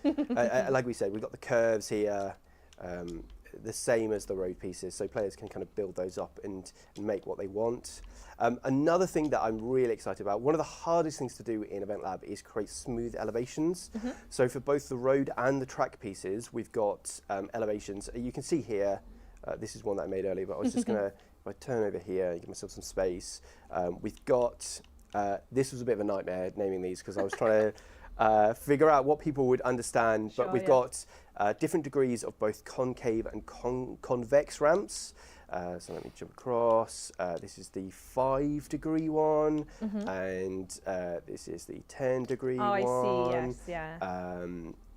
like we said, we've got the curves here, the same as the road pieces, so players can kind of build those up and make what they want. Another thing that I'm really excited about, one of the hardest things to do in Event Lab is create smooth elevations. So for both the road and the track pieces, we've got elevations. You can see here, this is one that I made earlier, but I was just going to, if I turn over here, give myself some space, we've got, this was a bit of a nightmare naming these because I was trying to figure out what people would understand, but we've got different degrees of both concave and convex ramps. So let me jump across. This is the 5-degree one, and this is the 10-degree Oh, I one. see. Yes, yeah.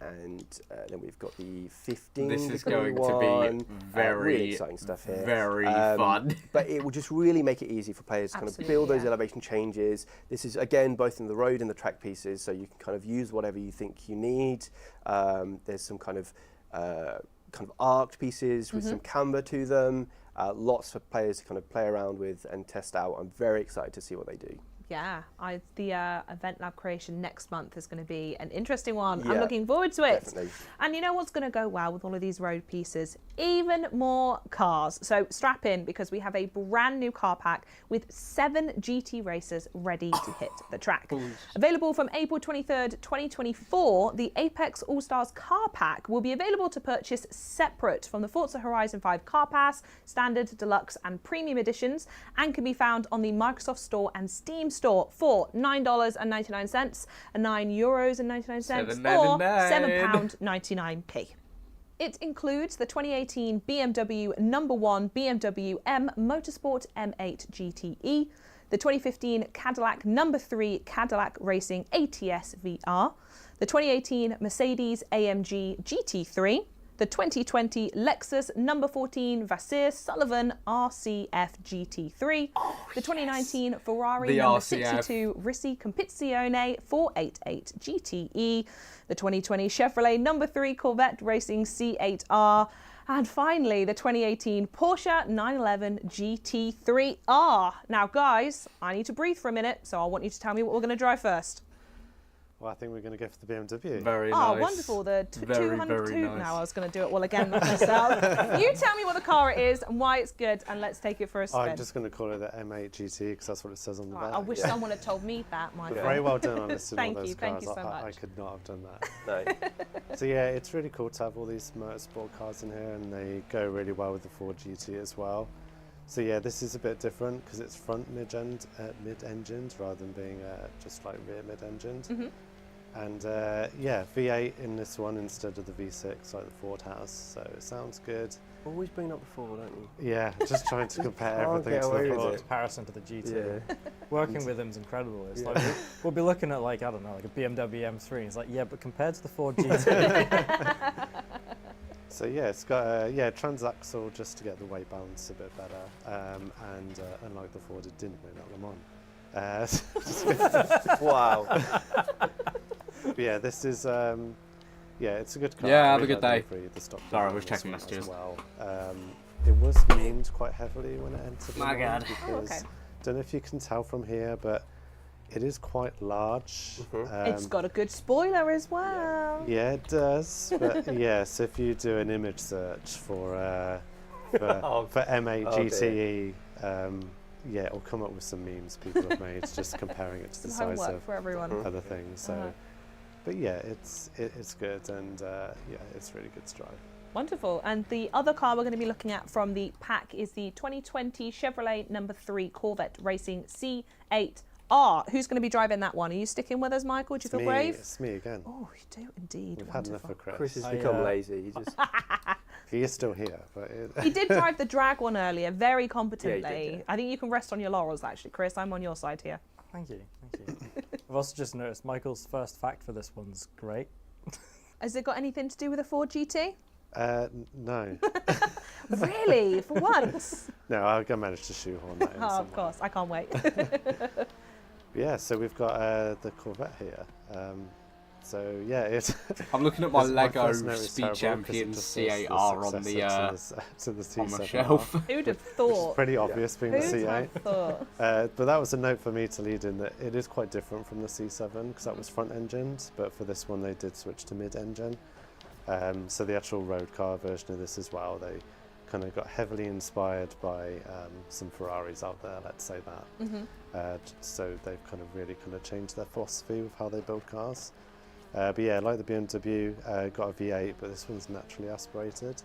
And then we've got the 15-degree This is going one. to be very, really exciting stuff here. very fun. But it will just really make it easy for players to kind of Absolutely, build those yeah. elevation changes. This is, again, both in the road and the track pieces, so you can kind of use whatever you think you need. There's some kind of arced pieces with some camber to them. Lots for players to kind of play around with and test out. I'm very excited to see what they do. Yeah, the Event Lab creation next month is going to be an interesting one. I'm Yeah, looking forward to it. definitely. And you know what's going to go well with all of these road pieces? Even more cars. So strap in, because we have a brand new car pack with 7 GT racers ready to hit the track. Available from April 23rd, 2024, the Apex All-Stars car pack will be available to purchase separate from the Forza Horizon 5 car pass, standard, deluxe and premium editions, and can be found on the Microsoft Store and Steam Store for $9.99, €9.99, or £7.99p. It includes the 2018 BMW number 1 BMW M Motorsport M8 GTE, the 2015 Cadillac number 3 Cadillac Racing ATS VR, the 2018 Mercedes AMG GT3, the 2020 Lexus number 14 Vasir Sullivan RCF GT3, the 2019 Ferrari The number RCF. 62 Risi Competizione 488 GTE, the 2020 Chevrolet number 3 Corvette Racing C8R, and finally the 2018 Porsche 911 GT3R. Now guys, I need to breathe for a minute, so I want you to tell me what we're going to drive first. Well, I think we're going to go for the BMW. Very Oh, nice. wonderful. The Very, 200 very nice. Now I was going to do it all again myself. You tell me what the car it is and why it's good, and let's take it for a spin. I'm just going to call it the M8 GT because that's what it says on the Right, back. I wish someone had told me that, But Michael. very well done on listing all Thank those you, cars. thank you so I much. could not have done that. No. So yeah, it's really cool to have all these motorsport cars in here, and they go really well with the Ford GT as well. So yeah, this is a bit different because it's front mid-engined rather than being just like rear mid-engined. And yeah, V8 in this one instead of the V6 like the Ford has, so it sounds good. Always bring up the Ford, don't you? Yeah, just trying to compare can't everything get to away the with Ford. it. Comparison to the GT. Yeah. Working with him's incredible. It's Yeah. like we'll be looking at like, I don't know, like a BMW M3. And it's like, yeah, but compared to the Ford GT, So yeah, it's got transaxle just to get the weight balance a bit better, and unlike the Ford, it didn't win at Le Mans. Wow. But yeah, this is it's a good car. Yeah, I have a really good like the day. livery, the stock Sorry, I livery was on checking this one messages. as well. It was memed quite heavily when it entered. My Le Mans God. Oh, because okay. don't know if you can tell from here, but it is quite large. It's got a good spoiler as well. Yeah, it does. But yes, if you do an image search for M8 Oh, dear. GTE, yeah, it'll come up with some memes people have made just comparing it to the Some size homework of for everyone. other things. So, but yeah, it's good, and yeah, it's really good to drive. Wonderful. And the other car we're going to be looking at from the pack is the 2020 Chevrolet number 3 Corvette Racing C8R. Who's going to be driving that one? Are you sticking with us, Michael? Do you feel brave? It's me again. Oh, you do indeed. We've had enough Wonderful. of Chris. Chris has I, become lazy. He just He is still here, but He did drive the drag one earlier very competently. Yeah, he did, yeah. I think you can rest on your laurels, actually, Chris. I'm on your side here. thank you. I've also just noticed Michael's first fact for this one's great. Has it got anything to do with a Ford GT? no, Really? For once? no, I managed to shoehorn that in. Oh, of somewhere. course. I can't wait. Yeah, so we've got the Corvette here. So yeah, it's. I'm looking at my It's- Lego first note is Speed terrible 'cause Champion it just was C8R on successor to the on my C7R, shelf. Who'd have Which is thought? pretty obvious being the Who'd C8. have thought? But that was a note for me to lead in that it is quite different from the C7 because that was front engined, but for this one they did switch to mid engine. So the actual road car version of this as well, they kind of got heavily inspired by some Ferraris out there, let's say that. So they've kind of really changed their philosophy with how they build cars. But yeah, like the BMW, got a V8, but this one's naturally aspirated.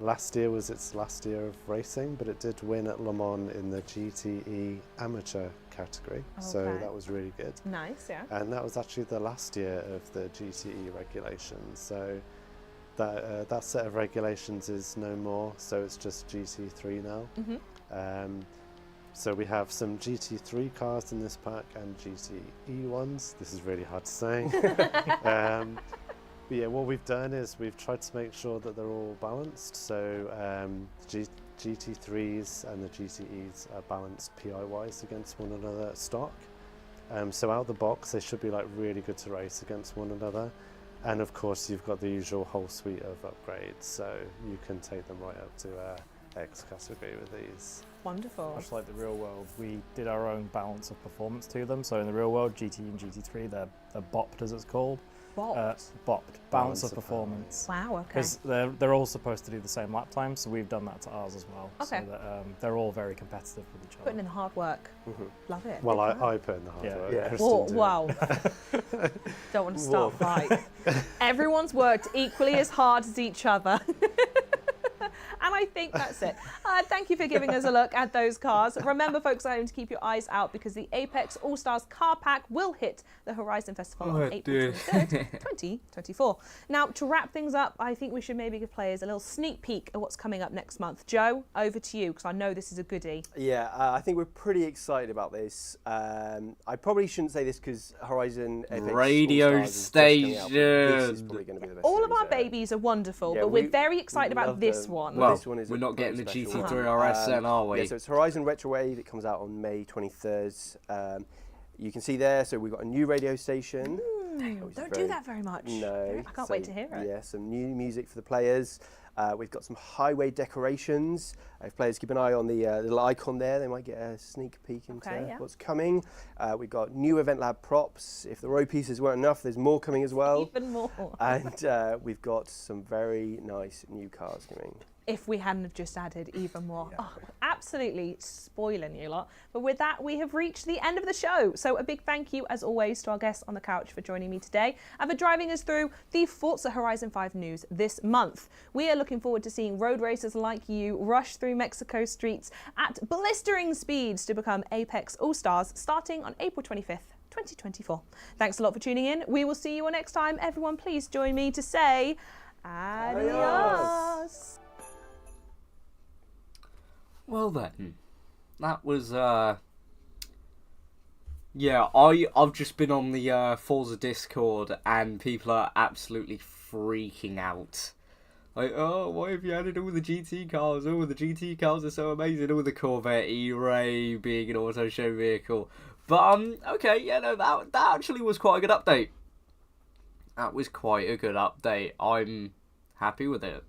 Last year was its last year of racing, but it did win at Le Mans in the GTE amateur category, so Okay. that was really good. Nice, yeah. And that was actually the last year of the GTE regulations, so that set of regulations is no more, so it's just GT3 now. So we have some GT3 cars in this pack and GTE ones. This is really hard to say. But yeah, what we've done is we've tried to make sure that they're all balanced. So GT3s and the GTEs are balanced PI-wise against one another at stock. So out the box, they should be like really good to race against one another. And of course, you've got the usual whole suite of upgrades, so you can take them right up to X category with these. Wonderful. Much like the real world, we did our own balance of performance to them. So in the real world, GT and GT3, they're bopped as it's called. Bopped? Bopped. Balance of performance. Wow, okay. Because they're all supposed to do the same lap time, so we've done that to ours as well. Okay. So that they're all very competitive with each other. Putting in the hard work. Love it. Well, Good plan. I put in the hard Yeah. work. Yeah. Kristen Whoa, did. wow. Don't want to start a fight. Everyone's worked equally as hard as each other. And I think that's it. Thank you for giving us a look at those cars. Remember, folks, I need to keep your eyes out because the Apex All-Stars car pack will hit the Horizon Festival on April 23rd, 2024. Now, to wrap things up, I think we should maybe give players a little sneak peek at what's coming up next month. Joe, over to you, because I know this is a goodie. Yeah, I think we're pretty excited about this. I probably shouldn't say this because Horizon Apex Radio All-Stars is just coming out, but this is station. probably going to be the best All of series our ever. babies are wonderful, Yeah, but we're we very excited about love this them. one. Well, this one is we're a not getting the very special GT3 one. RS then, are we? Yeah, so it's Horizon Retro Wave. It comes out on May 23rd. You can see there, so we've got a new radio station. which is Don't do that very much. No. I can't wait to hear it. Yeah, some new music for the players. We've got some highway decorations. If players keep an eye on the little icon there, they might get a sneak peek into what's coming. We've got new Event Lab props. If the row pieces weren't enough, there's more coming as well. Even more. And we've got some very nice new cars coming. If we hadn't have just added even more. Oh, absolutely spoiling you lot. But with that, we have reached the end of the show. So a big thank you, as always, to our guests on the couch for joining me today and for driving us through the Forza Horizon 5 news this month. We are looking forward to seeing road racers like you rush through Mexico streets at blistering speeds to become Apex All-Stars starting on April 25th. 2024. Thanks a lot for tuning in. We will see you all next time. Everyone, please join me to say adios. Well then, that was yeah. I've just been on the Forza Discord and people are absolutely freaking out. Like, oh, why have you added all the GT cars? Oh, the GT cars are so amazing. Oh, the Corvette E-Ray being an auto show vehicle. But okay, yeah, no, that actually was quite a good update. That was quite a good update. I'm happy with it.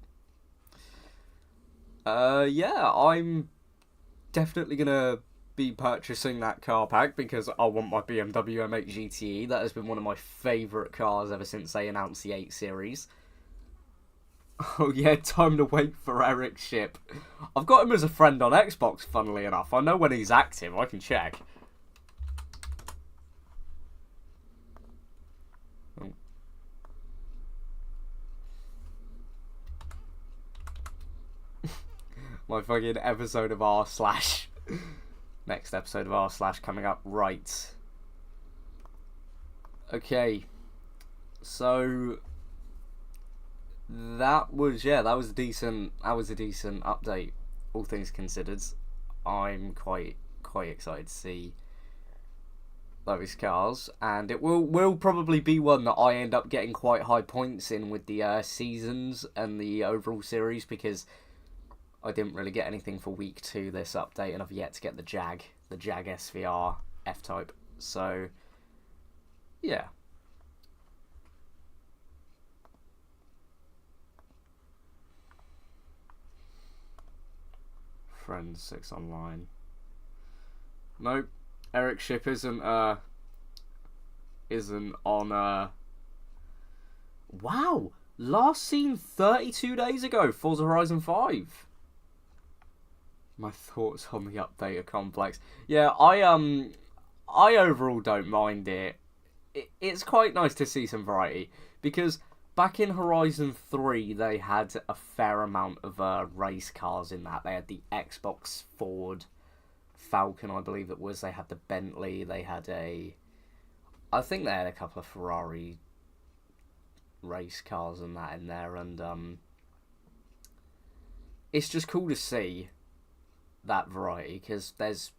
Yeah, I'm definitely gonna be purchasing that car pack because I want my BMW M8 GTE. That has been one of my favourite cars ever since they announced the 8 Series. Oh yeah, time to wait for Eric's ship. I've got him as a friend on Xbox, funnily enough. I know when he's active, I can check. My fucking episode of r/. Next episode of r/ coming up right. Okay. So that was a decent update, all things considered. I'm quite excited to see those cars, and it will probably be one that I end up getting quite high points in with the seasons and the overall series because I didn't really get anything for week 2 this update, and I've yet to get the Jag SVR F-Type. So, yeah. Friends 6 online. Nope. Eric's ship isn't on Wow! Last seen 32 days ago, Forza Horizon 5. My thoughts on the update are complex. Yeah, I overall don't mind it. It's quite nice to see some variety because back in Horizon 3 they had a fair amount of race cars in that. They had the Xbox Ford Falcon, I believe it was. They had the Bentley. They had I think they had a couple of Ferrari race cars and that in there, and it's just cool to see that variety, because there's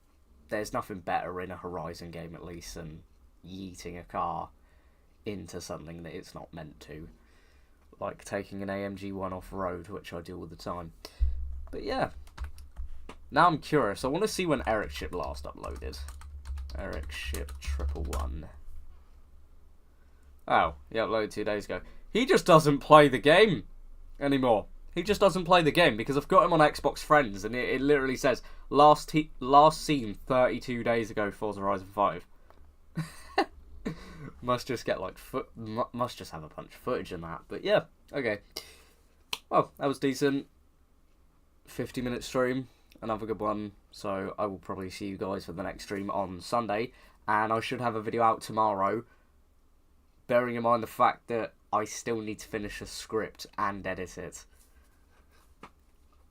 nothing better in a Horizon game, at least, than yeeting a car into something that it's not meant to, like taking an AMG 1 off road, which I do all the time. But yeah, now I'm curious. I want to see when Eric's ship last uploaded. Eric's ship 111. Oh, he uploaded 2 days ago. He just doesn't play the game anymore. He just doesn't play the game, because I've got him on Xbox Friends, and it literally says last seen 32 days ago, Forza Horizon 5. Must just get like must just have a bunch of footage in that. But yeah, okay. Well, that was decent. 50-minute stream, another good one. So I will probably see you guys for the next stream on Sunday, and I should have a video out tomorrow. Bearing in mind the fact that I still need to finish a script and edit it.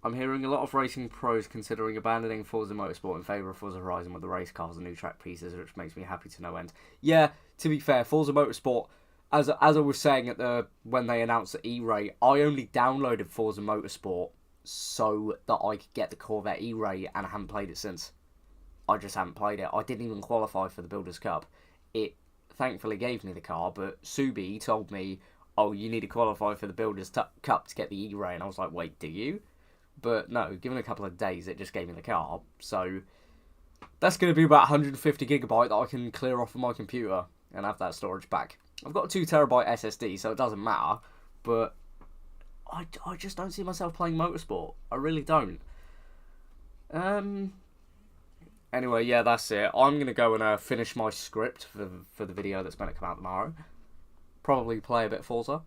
I'm hearing a lot of racing pros considering abandoning Forza Motorsport in favour of Forza Horizon with the race cars and new track pieces, which makes me happy to no end. Yeah, to be fair, Forza Motorsport, as I was saying when they announced the E-Ray, I only downloaded Forza Motorsport so that I could get the Corvette E-Ray, and I haven't played it since. I just haven't played it. I didn't even qualify for the Builders' Cup. It thankfully gave me the car, but Subi told me, oh, you need to qualify for the Builders' Cup to get the E-Ray, and I was like, wait, do you? But no, given a couple of days, it just gave me the car. So that's going to be about 150 gigabyte that I can clear off of my computer and have that storage back. I've got a 2 terabyte SSD, so it doesn't matter. But I just don't see myself playing Motorsport. I really don't. Anyway, yeah, that's it. I'm going to go and finish my script for the video that's going to come out tomorrow. Probably play a bit of Forza.